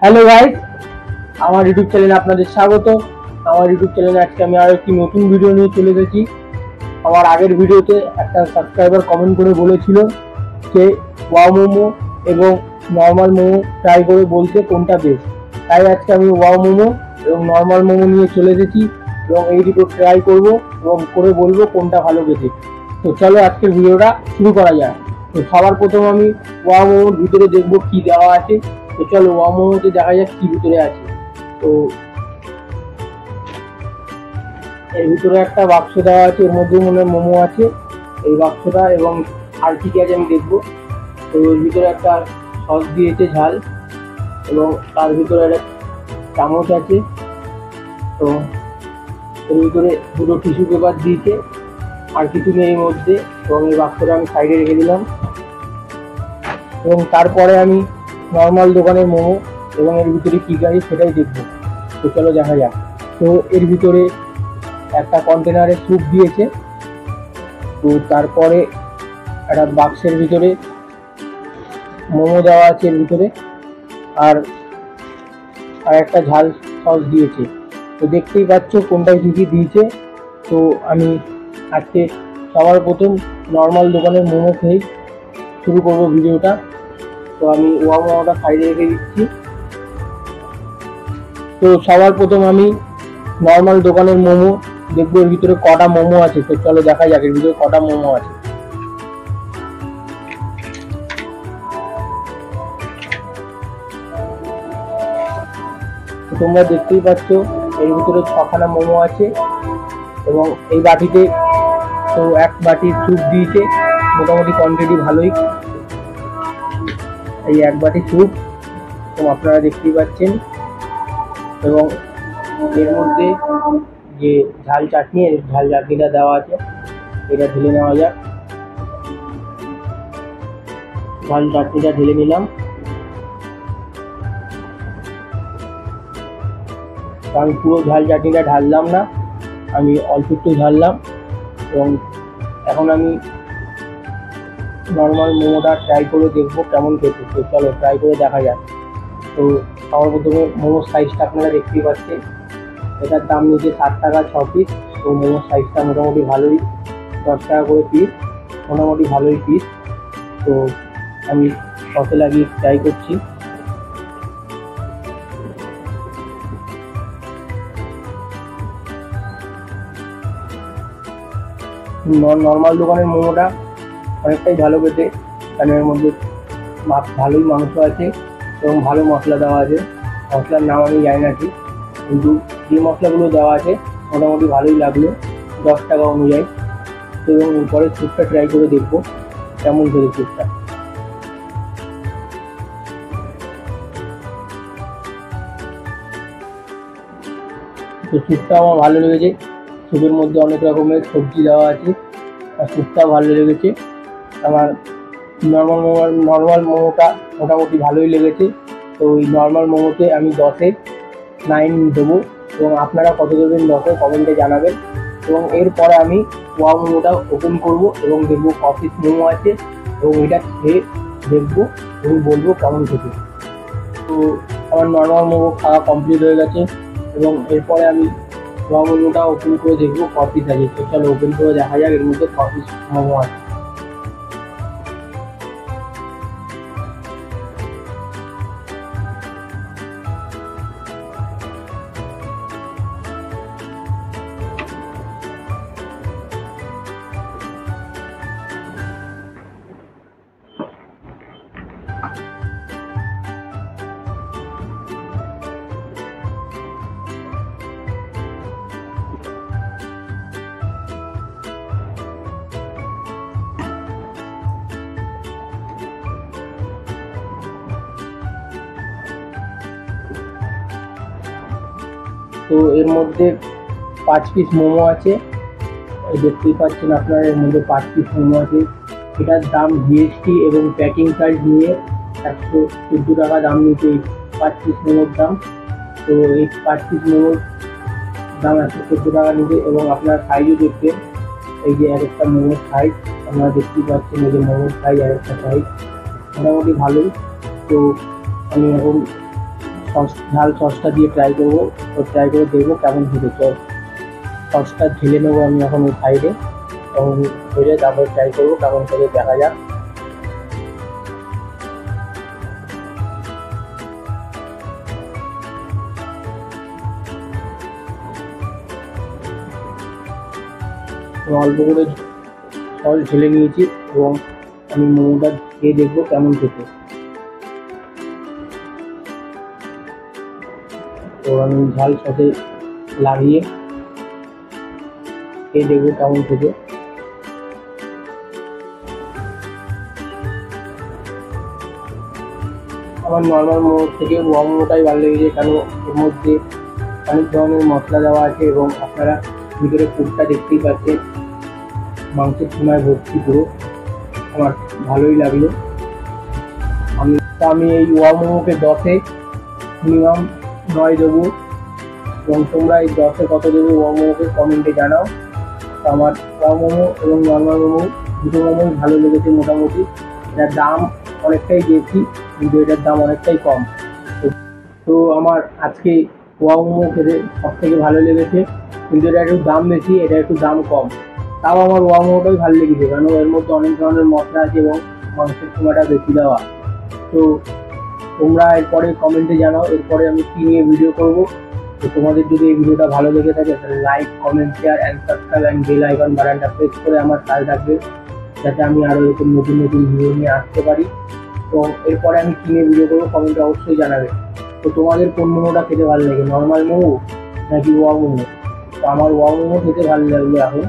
Hello guys, আমার YouTube চ্যানেলে আপনাদের স্বাগত। আমার ইউটিউব চ্যানেলে আজকে আমি আরো একটি নতুন ভিডিও নিয়ে চলে এসেছি। আমার আগের ভিডিওতে একটা সাবস্ক্রাইবার কমেন্ট করে বলেছিল যে ওয়াও মোমো এবং নর্মাল মোমো ট্রাই করে বলতে কোনটা বেস্ট। তাই আজকে আমি ওয়াও মোমো এবং নর্মাল মোমো নিয়ে চলে এসেছি এবং এই দুটো ট্রাই করব এবং করে বলবো কোনটা ভালো গেছে। তো চলো আজকের ভিডিওটা শুরু করা যায়। তো সবার প্রথম আমি ওয়াও মোমোর ভিতরে দেখবো কি দেওয়া আছে। তো চলো ওয়াও মোমোতে দেখা যাক কি ভিতরে আছে। তো এর ভিতরে একটা বাক্স দেওয়া আছে, এর মধ্যে মনে হয় মোমো আছে এই বাক্সটা, এবং আর কি আছে আমি দেখবো। তো এর ভিতরে একটা সস দিয়েছে ঝাল, এবং তার ভিতরে একটা চামচ আছে। তো এর ভিতরে দুটো টিস্যু পেপার দিয়েছে, আর কিছু নেই এর মধ্যে, এবং এই বাক্সটা আমি সাইডে রেখে দিলাম। এবং তারপরে আমি নর্মাল দোকানের মোমো এবং এর ভিতরে কী আছে সেটাই দেখবো। তো চলো দেখা যাক। তো এর ভিতরে একটা কন্টেনারে স্যুপ দিয়েছে। তো তারপরে একটা বাক্সের ভিতরে মোমো দেওয়া আছে এর ভিতরে, আর একটা ঝাল সস দিয়েছে। তো দেখতেই পাচ্ছ কোনটায় কী কী দিয়েছে। তো আমি আজকে সবার প্রথম নর্মাল দোকানের মোমো খেয়ে শুরু করবো ভিডিওটা। তো আমি ওয়াও মোমোটা সাইডে রেখে দিচ্ছি। তো সবার প্রথম আমি নর্মাল দোকানের মোমো দেখবো এর ভিতরে কটা মোমো আছে। তো চলো দেখা যাক এর ভিতরে কটা মোমো আছে। তোমরা দেখতেই পাচ্ছ এর ভিতরে 6খানা মোমো আছে, এবং এই বাটিতে তো এক বাটির স্যুপ দিয়েছে, মোটামুটি কোয়ান্টিটি ভালোই। এই এক বাটি স্যুপ তো আপনারা দেখতেই পাচ্ছেন, এবং এর মধ্যে যে ঝাল চাটনি, এই ঝাল চাটনিটা দেওয়া আছে, এটা ঢেলে নেওয়া যাক। ঝাল চাটনিটা ঢেলে নিলাম। আমি পুরো ঝাল চাটনিটা ঢাললাম না, আমি অল্প একটু ঢাললাম। এবং এখন আমি নর্মাল মোমোটা ট্রাই করে দেখবো কেমন খেতে। তো চলো ট্রাই করে দেখা যাক। তো সবার প্রথমে মোমোর সাইজটা আপনারা দেখতেই পাচ্ছেন, এটার দাম নিচে 60 টাকা 6 পিস। তো মোমোর সাইজটা মোটামুটি ভালোই, 10 টাকা করে পিস, মোটামুটি ভালোই পিস। তো আমি সসে লাগিয়ে ট্রাই করছি। নর্মাল দোকানের মোমোটা অনেকটাই ভালো খেতে, কারণ এর মধ্যে ভালোই মাংস আছে এবং ভালো মশলা দেওয়া আছে। মশলার নাম আমি জানি না ঠিক, কিন্তু যে মশলাগুলো দেওয়া আছে মোটামুটি ভালোই লাগলো 10 টাকা অনুযায়ী। তো এবং পরে স্যুপটা ট্রাই করে দেখবো কেমন খেতে স্যুপটা। তো স্যুপটা আমার ভালো লেগেছে। স্যুপের মধ্যে অনেক রকমের সবজি দেওয়া আছে, আর স্যুপটাও ভালো লেগেছে আমার। নর্মাল মোমোটা মোটামুটি ভালোই লেগেছে। তো ওই নর্মাল মোমোতে আমি 10-এ 9 দেবো, এবং আপনারা কত দেবেন 10-এ কমেন্টে জানাবেন। এবং এরপরে আমি ওয়াও মোমোটা ওপেন করব এবং দেখবো ক পিস মোমো আছে, এবং এটা খেয়ে দেখবো এবং বলবো কেমন খেতে। তো আমার নর্মাল মোমো খাওয়া কমপ্লিট হয়ে গেছে, এবং এরপরে আমি ওয়াও মোমোটা ওপেন করে দেখবো ক পিস আছে। তো চলো ওপেন করে দেখা যাক এর মধ্যে ক পিস মোমো আছে। তো এর মধ্যে 5 পিস মোমো আছে, দেখতেই পাচ্ছেন আপনারা, এর মধ্যে 5 পিস মোমো আছে। এটার দাম জিএসটি এবং প্যাকিং চার্জ নিয়ে 114 টাকা দাম নিচ্ছে এই 5 পিস মোমোর দাম। তো এই 5 পিস মোমোর দাম 114 টাকা নিচ্ছে, এবং আপনারা সাইজও দেখবেন, এই যে আরেকটা মোমোর সাইজ আপনারা দেখতেই পাচ্ছেন, এই যে মোমোর সাইজ আরেকটা সাইজ মোটামুটি ভালোই। তো আমি এখন ঝাল সসটা দিয়ে ট্রাই করবো, তো ট্রাই করে দেখবো কেমন খেতে। তো সসটা ঢেলে নেবো আমি এখন ওই সাইডে, তখন ঢেলে তারপর ট্রাই করবো কেমন খেতে, দেখা যাক। অল্প করে সস ঢেলে নিয়েছি এবং আমি মোমোটা খেয়ে দেখবো কেমন খেতে। তো আমি ঝাল সসে লাগিয়ে খেয়ে দেখবো কেমন খেতে। আমার নর্মাল মোমো থেকে ওয়া মোমোটাই ভালো লেগেছে, কারণ এর মধ্যে অনেক ধরনের মশলা দেওয়া আছে এবং আপনারা ভিতরে পুরটা দেখতেই পাচ্ছেন, মাংসের সীমায় ভর্তি পুরো। আমার ভালোই লাগলো। আমি এই ওয়া মোমোকে 10-এ মিনিমাম 9 দেবো, এবং তোমরা এই 10-এ কত দেবো ওয়া মোমোকে কমেন্টে জানাও। তো আমার ওয়া মোমো এবং নর্মাল মোমো দুটো মোমোই ভালো লেগেছে মোটামুটি। এটার দাম অনেকটাই বেশি, কিন্তু এটার দাম অনেকটাই কম। তো আমার আজকে ওয়া মোমো খেতে সব থেকে ভালো লেগেছে, কিন্তু এটা একটু দাম বেশি, এটা একটু দাম কম। তাও আমার ওয়া মোমোটাই ভালো লেগেছে, কারণ এর মধ্যে অনেক ধরনের মশলা আছে এবং মাংসের সীমাটা বেশি দেওয়া। তো তোমরা এরপরে কমেন্টে জানাও এরপরে আমি কী নিয়ে ভিডিও করব। তো তোমাদের যদি এই ভিডিওটা ভালো লেগে থাকে তাহলে like, comment, share and subscribe and bell icon বাটনটা প্রেস করে আমার সাথে থাকবে, যাতে আমি আরও এরকম নতুন নতুন ভিডিও নিয়ে আসতে পারি। তো এরপরে আমি কী নিয়ে ভিডিও করবো কমেন্টে অবশ্যই জানাবে। তো তোমাদের কোন মোমোটা খেতে ভালো লাগে, নর্মাল মোমো নাকি ওয়া মোমো? তো আমার ওয়া মোমো খেতে ভালো লাগলো এখন।